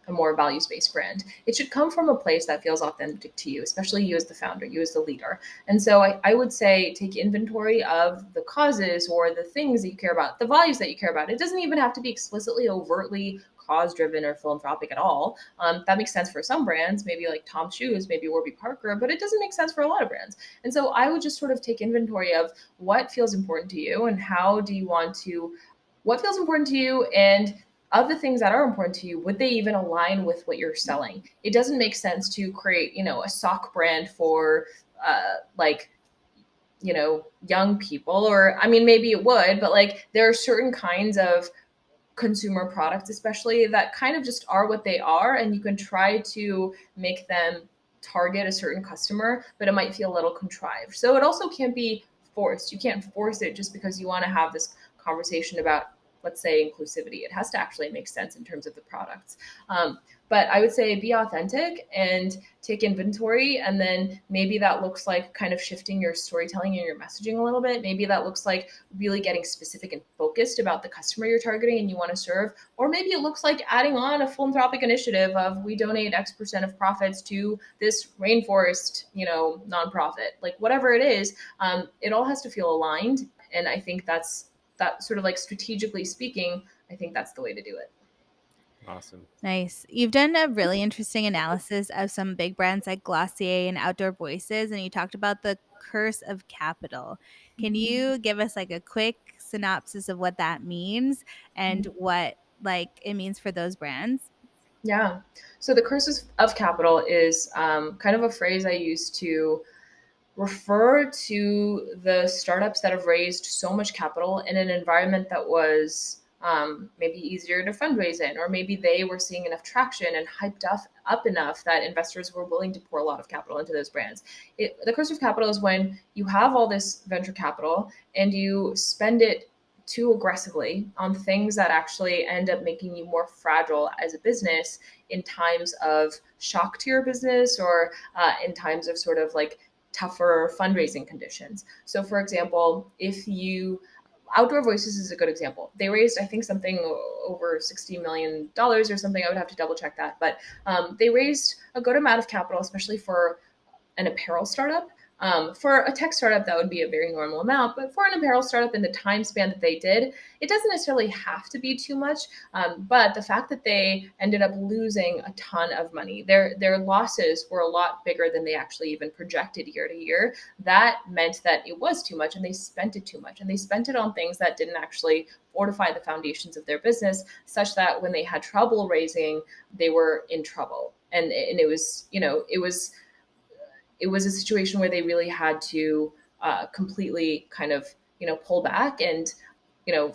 [SPEAKER 3] more values based brand. It should come from a place that feels authentic to you, especially you as the founder, you as the leader. And so I would say take inventory of the causes or the things that you care about, the values that you care about. It doesn't even have to be explicitly, overtly cause driven or philanthropic at all. That makes sense for some brands, maybe like Tom's Shoes, maybe Warby Parker, but it doesn't make sense for a lot of brands. And so I would just sort of take inventory of what feels important to you and how do you want to, what feels important to you, and of the things that are important to you, would they even align with what you're selling? It doesn't make sense to create, a sock brand for like, young people, or I mean, maybe it would, but like there are certain kinds of consumer products, especially that kind of just are what they are. And you can try to make them target a certain customer, but it might feel a little contrived. So it also can't be forced. You can't force it just because you want to have this conversation about, let's say, inclusivity. It has to actually make sense in terms of the products. But I would say be authentic and take inventory. And then maybe that looks like kind of shifting your storytelling and your messaging a little bit. Maybe that looks like really getting specific and focused about the customer you're targeting and you want to serve. Or maybe it looks like adding on a philanthropic initiative of we donate X% of profits to this rainforest, nonprofit. Like whatever it is, it all has to feel aligned. And I think that sort of like strategically speaking, I think that's the way to do it.
[SPEAKER 2] Awesome.
[SPEAKER 1] Nice. You've done a really interesting analysis of some big brands like Glossier and Outdoor Voices, and you talked about the curse of capital. Can you give us like a quick synopsis of what that means and what like it means for those brands?
[SPEAKER 3] Yeah. So the curses of capital is kind of a phrase I use to refer to the startups that have raised so much capital in an environment that was maybe easier to fundraise in, or maybe they were seeing enough traction and hyped up enough that investors were willing to pour a lot of capital into those brands. The curse of capital is when you have all this venture capital and you spend it too aggressively on things that actually end up making you more fragile as a business in times of shock to your business, or in times of sort of like tougher fundraising conditions. So, for example, if you Outdoor Voices is a good example. They raised, I think, something over $60 million or something. I would have to double check that. But they raised a good amount of capital, especially for an apparel startup. For a tech startup, that would be a very normal amount. But for an apparel startup in the time span that they did, it doesn't necessarily have to be too much. But the fact that they ended up losing a ton of money, their losses were a lot bigger than they actually even projected year to year. That meant that it was too much and they spent it too much. And they spent it on things that didn't actually fortify the foundations of their business, such that when they had trouble raising, they were in trouble. And it was, it was a situation where they really had to completely kind of, pull back and,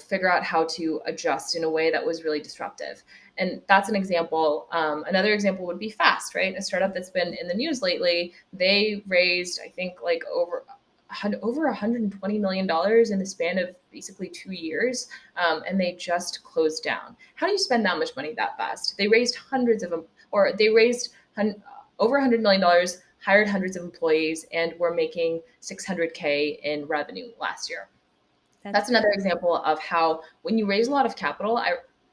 [SPEAKER 3] figure out how to adjust in a way that was really disruptive. And that's an example. Another example would be Fast, right? A startup that's been in the news lately. They raised, I think, like over $120 million in the span of basically 2 years, and they just closed down. How do you spend that much money that fast? They raised hundreds of them, or they raised over $100 million, hired hundreds of employees, and were making 600K in revenue last year. That's another example of how when you raise a lot of capital,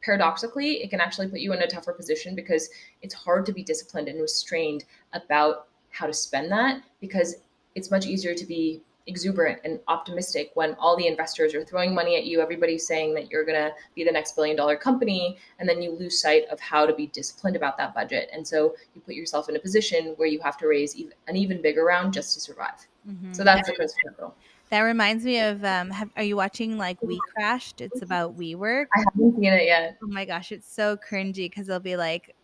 [SPEAKER 3] paradoxically, it can actually put you in a tougher position because it's hard to be disciplined and restrained about how to spend that, because it's much easier to be exuberant and optimistic when all the investors are throwing money at you. Everybody's saying that you're going to be the next billion-dollar company, and then you lose sight of how to be disciplined about that budget. And so you put yourself in a position where you have to raise an even bigger round just to survive. So that's the curse of capital.
[SPEAKER 1] That reminds me of are you watching like We Crashed? It's about WeWork.
[SPEAKER 3] I haven't seen it yet.
[SPEAKER 1] Oh my gosh, it's so cringy because they'll be like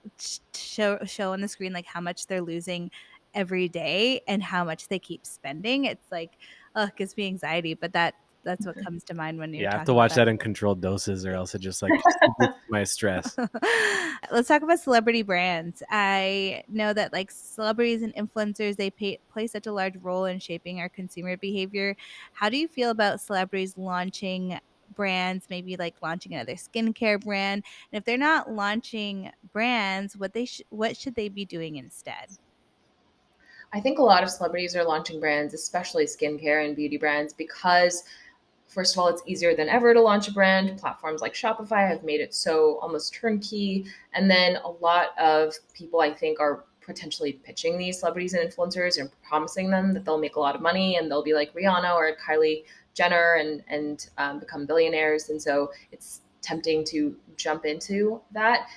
[SPEAKER 1] show on the screen like how much they're losing every day and how much they keep spending. It's like, oh, it gives me anxiety, but that's what comes to mind when you're
[SPEAKER 2] Yeah, I have to
[SPEAKER 1] talking about
[SPEAKER 2] watch
[SPEAKER 1] that.
[SPEAKER 2] that in controlled doses, or else it just like boosts my stress.
[SPEAKER 1] Let's talk about celebrity brands. I know that like celebrities and influencers, they play such a large role in shaping our consumer behavior. How do you feel about celebrities launching brands, maybe like launching another skincare brand? And if they're not launching brands, what should they be doing instead?
[SPEAKER 3] I think a lot of celebrities are launching brands, especially skincare and beauty brands, because first of all, it's easier than ever to launch a brand. Platforms like Shopify have made it so almost turnkey. And then a lot of people, I think, are potentially pitching these celebrities and influencers and promising them that they'll make a lot of money and they'll be like Rihanna or Kylie Jenner and become billionaires. And so it's tempting to jump into that.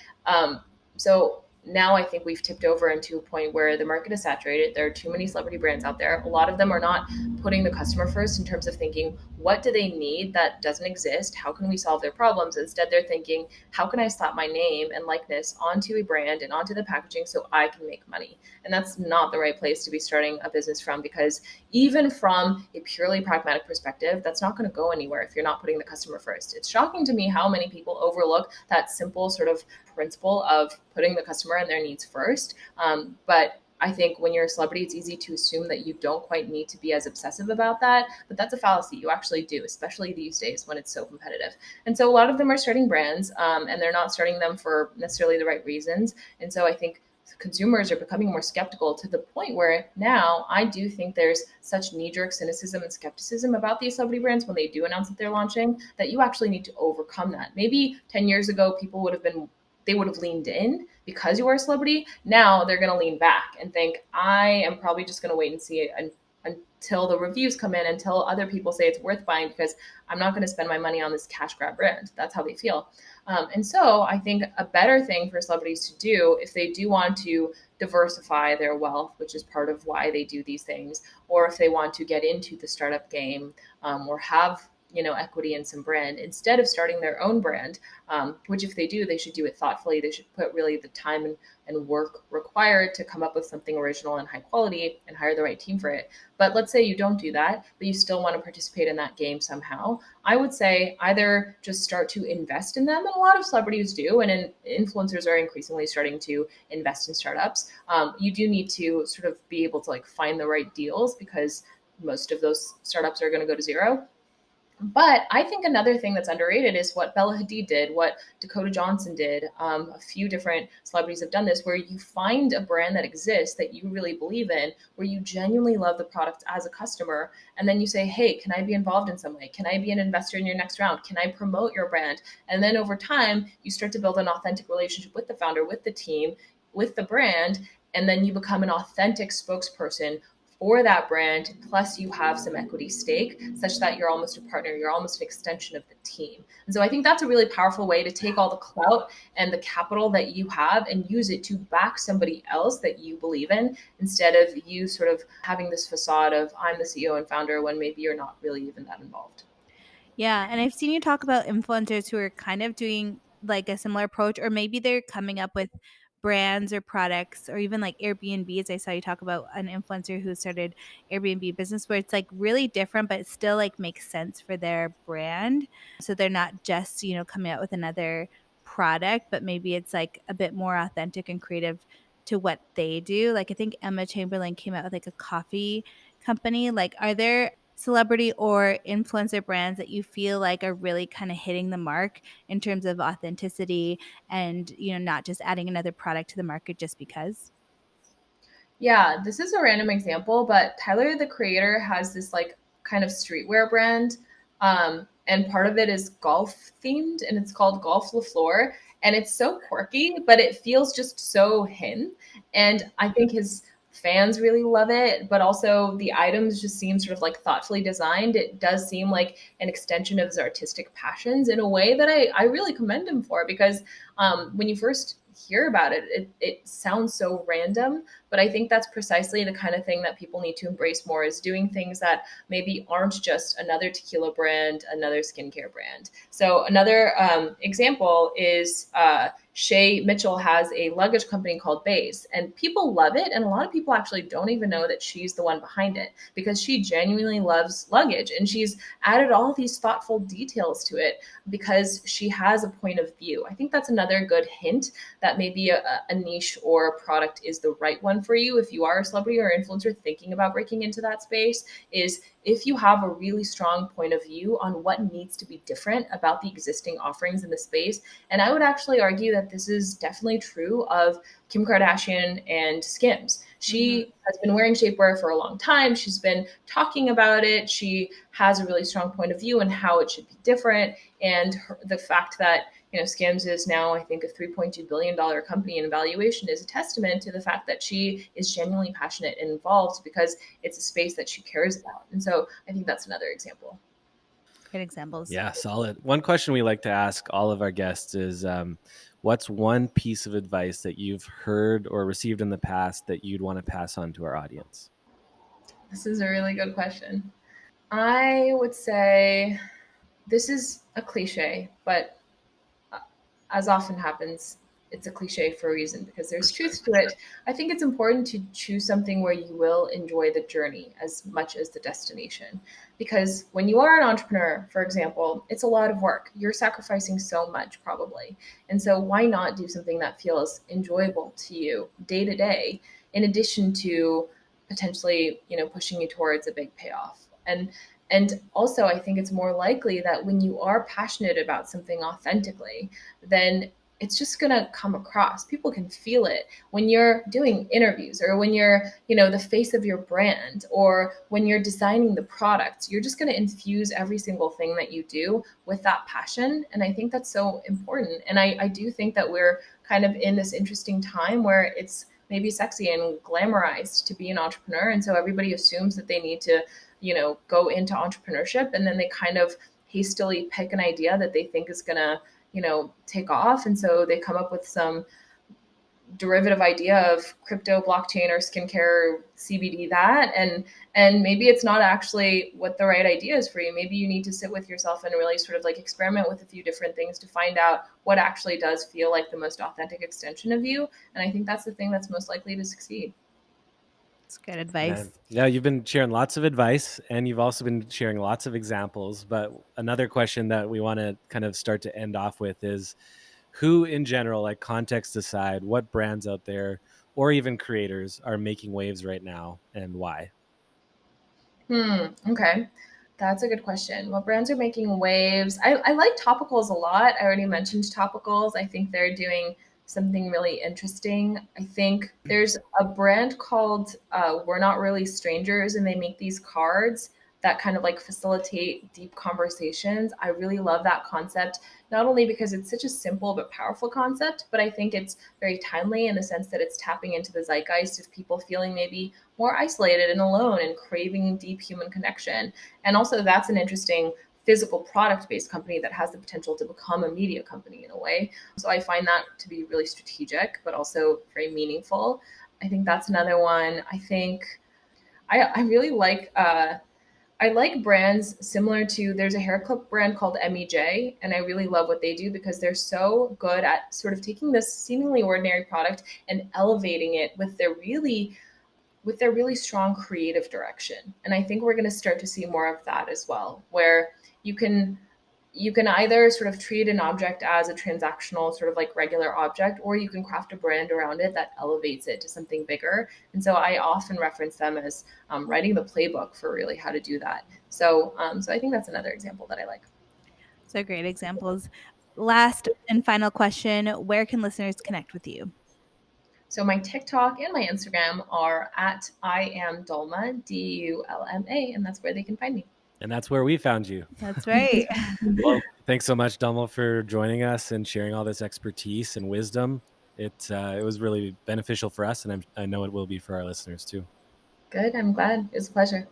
[SPEAKER 3] So now I think we've tipped over into a point where the market is saturated. There are too many celebrity brands out there. A lot of them are not putting the customer first in terms of thinking, what do they need that doesn't exist? How can we solve their problems? Instead, they're thinking, how can I slap my name and likeness onto a brand and onto the packaging so I can make money? And that's not the right place to be starting a business from, because even from a purely pragmatic perspective, that's not going to go anywhere if you're not putting the customer first. It's shocking to me how many people overlook that simple sort of principle of putting the customer and their needs first. But I think when you're a celebrity, it's easy to assume that you don't quite need to be as obsessive about that. But that's a fallacy. You actually do, especially these days when it's so competitive. And so a lot of them are starting brands, and they're not starting them for necessarily the right reasons. And so I think consumers are becoming more skeptical to the point where now I do think there's such knee-jerk cynicism and skepticism about these celebrity brands when they do announce that they're launching, that you actually need to overcome that. Maybe 10 years ago, people would have been they would have leaned in because you are a celebrity. Now they're going to lean back and think, I am probably just going to wait and see it until the reviews come in, until other people say it's worth buying, because I'm not going to spend my money on this cash grab brand. That's how they feel. And so I think a better thing for celebrities to do, if they do want to diversify their wealth, which is part of why they do these things, or if they want to get into the startup game, or have equity in some brand, instead of starting their own brand, which if they do, they should do it thoughtfully. They should put really the time and work required to come up with something original and high quality and hire the right team for it. But let's say you don't do that, but you still want to participate in that game somehow. I would say either just start to invest in them, and a lot of celebrities do, and influencers are increasingly starting to invest in startups. You do need to sort of be able to like find the right deals, because most of those startups are going to go to zero. But I think another thing that's underrated is what Bella Hadid did, what Dakota Johnson did. A few different celebrities have done this, where you find a brand that exists that you really believe in, where you genuinely love the product as a customer, and then you say, hey, can I be involved in some way? Can I be an investor in your next round? Can I promote your brand? And then over time, you start to build an authentic relationship with the founder, with the team, with the brand, and then you become an authentic spokesperson for that brand, plus you have some equity stake, such that you're almost a partner, you're almost an extension of the team. And so I think that's a really powerful way to take all the clout and the capital that you have and use it to back somebody else that you believe in, instead of you sort of having this facade of I'm the CEO and founder when maybe you're not really even that involved.
[SPEAKER 1] Yeah, and I've seen you talk about influencers who are kind of doing like a similar approach, or maybe they're coming up with brands or products, or even like Airbnbs. I saw you talk about an influencer who started Airbnb business where it's like really different, but it still like makes sense for their brand. So they're not just, coming out with another product, but maybe it's like a bit more authentic and creative to what they do. Like I think Emma Chamberlain came out with like a coffee company. Like, are there celebrity or influencer brands that you feel like are really kind of hitting the mark in terms of authenticity and, not just adding another product to the market just because?
[SPEAKER 3] Yeah, this is a random example, but Tyler the Creator has this like kind of streetwear brand. And part of it is golf themed, and it's called Golf LaFleur. And it's so quirky, but it feels just so him. And I think his fans really love it, but also the items just seem sort of like thoughtfully designed. It does seem like an extension of his artistic passions in a way that I really commend him for, because when you first hear about it, it sounds so random, But I think that's precisely the kind of thing that people need to embrace more, is doing things that maybe aren't just another tequila brand, another skincare brand. So another example is Shay Mitchell has a luggage company called Base, and people love it. And a lot of people actually don't even know that she's the one behind it, because she genuinely loves luggage and she's added all these thoughtful details to it because she has a point of view. I think that's another good hint that maybe a niche or a product is the right one for you if you are a celebrity or influencer thinking about breaking into that space, is if you have a really strong point of view on what needs to be different about the existing offerings in the space. And I would actually argue that this is definitely true of Kim Kardashian and Skims. She has been wearing shapewear for a long time. She's been talking about it. She has a really strong point of view on how it should be different. And the fact that Skims is now, I think, a $3.2 billion company in valuation is a testament to the fact that she is genuinely passionate and involved because it's a space that she cares about. And so I think that's another example.
[SPEAKER 1] Great examples.
[SPEAKER 2] Yeah, solid. One question we like to ask all of our guests is, what's one piece of advice that you've heard or received in the past that you'd want to pass on to our audience?
[SPEAKER 3] This is a really good question. I would say this is a cliche, but as often happens, it's a cliche for a reason because there's truth to it. I think it's important to choose something where you will enjoy the journey as much as the destination. Because when you are an entrepreneur, for example, it's a lot of work. You're sacrificing so much probably. And so why not do something that feels enjoyable to you day to day, in addition to potentially, pushing you towards a big payoff? And also, I think it's more likely that when you are passionate about something authentically, then it's just going to come across. People can feel it when you're doing interviews, or when you're, the face of your brand, or when you're designing the products. You're just going to infuse every single thing that you do with that passion. And I think that's so important. And I do think that we're kind of in this interesting time where it's maybe sexy and glamorized to be an entrepreneur. And so everybody assumes that they need to, go into entrepreneurship, and then they kind of hastily pick an idea that they think is going to, take off. And so they come up with some derivative idea of crypto, blockchain, or skincare, CBD, that. And maybe it's not actually what the right idea is for you. Maybe you need to sit with yourself and really sort of like experiment with a few different things to find out what actually does feel like the most authentic extension of you. And I think that's the thing that's most likely to succeed.
[SPEAKER 1] It's good advice.
[SPEAKER 2] Yeah, you've been sharing lots of advice, and you've also been sharing lots of examples. But another question that we want to kind of start to end off with is, who in general, like context aside, what brands out there or even creators are making waves right now, and why?
[SPEAKER 3] Okay. That's a good question. What brands are making waves? I like topicals a lot. I already mentioned topicals. I think they're doing something really interesting. I think there's a brand called We're Not Really Strangers, and they make these cards that kind of like facilitate deep conversations. I really love that concept, not only because it's such a simple but powerful concept, but I think it's very timely in the sense that it's tapping into the zeitgeist of people feeling maybe more isolated and alone and craving deep human connection. And also, that's an interesting physical product based company that has the potential to become a media company in a way. So I find that to be really strategic, but also very meaningful. I think that's another one. I think I really like I like brands similar to, there's a hair clip brand called MEJ, and I really love what they do because they're so good at sort of taking this seemingly ordinary product and elevating it with their really strong creative direction. And I think we're going to start to see more of that as well, where you can either sort of treat an object as a transactional sort of like regular object, or you can craft a brand around it that elevates it to something bigger. And so I often reference them as writing the playbook for really how to do that. So I think that's another example that I like.
[SPEAKER 1] So great examples. Last and final question, where can listeners connect with you?
[SPEAKER 3] So my TikTok and my Instagram are at I am Dulma, Dulma, and that's where they can find me.
[SPEAKER 2] And that's where we found you.
[SPEAKER 1] That's right.
[SPEAKER 2] Well, thanks so much, Dulma, for joining us and sharing all this expertise and wisdom. It was really beneficial for us, and I know it will be for our listeners too.
[SPEAKER 3] Good. I'm glad. It was a pleasure.